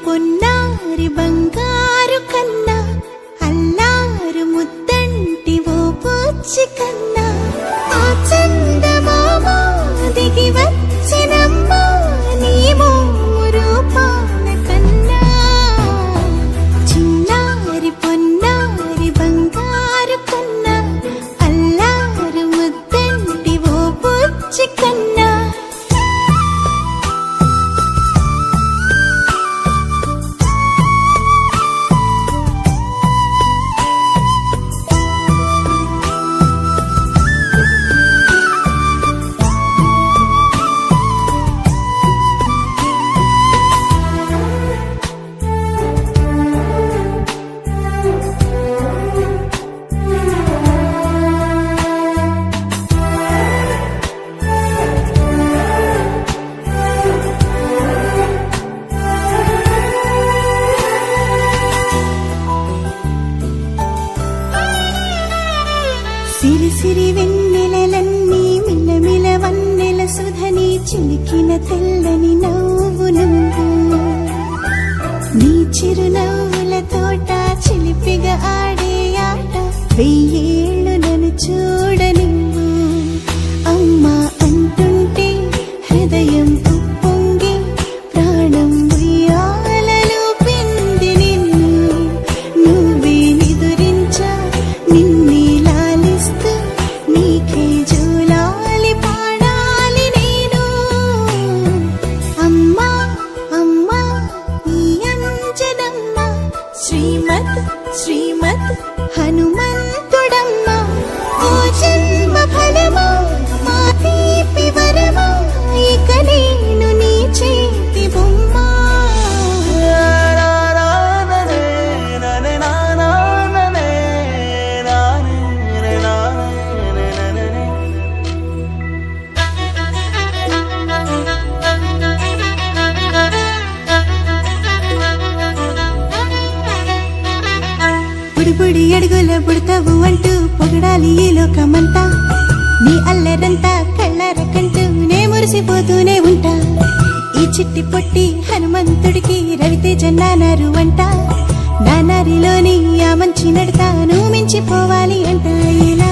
పొన్నారి బంగారు కన్నా అల్లారు ముద్దంటి ఓ పూచి కన్నా ఆ చందమామ దిగి వచ్చినమ్మా నీ మోము రూపాన కన్నా చిన్నారి పొన్నారి బంగారు కన్నా అల్లారు ముద్దంటి ఓ పూచి కన్నా సిరి సిరి వెన్నెలలన్నీ మిలమిల వన్నెల సుధని చిలికిన తెల్లని నవ్వు నువ్వు నీ చిరునవ్వుల తోట చిలిపిగా ఆడే ఆట వెయ్యేళ్ళు నన్ను చూడ నువ్వు అమ్మా అంటుంటే హృదయం ఉప్పొంగి ప్రాణం ఉయ్యాలలో పిండి నిన్ను నువ్వే నిదురించా నిన్నే నీకే జోలాలి పాడాలి నేను అమ్మా అమ్మా ఈ అంజనమ్మ శ్రీమత్ శ్రీమత్ హనుమంతుడమ్మ ఓ జన్మ ఫలమా మా తీపి వరమా ఇక నేను నీ చేతి బొమ్మ బుడి అడుగుల బుడతావు అంటూ పొగడాలి ఈ లోకమంతా నీ అల్లరంతా కళ్ళరకంటూ నే మురిసిపోతూనే ఉంటా ఈ చిట్టి పొట్టి హనుమంతుడికి రవితేజ నానారు అంట నానారిలోని ఆ మంచి నడతా నువ్వు మించిపోవాలి అంట ఇలా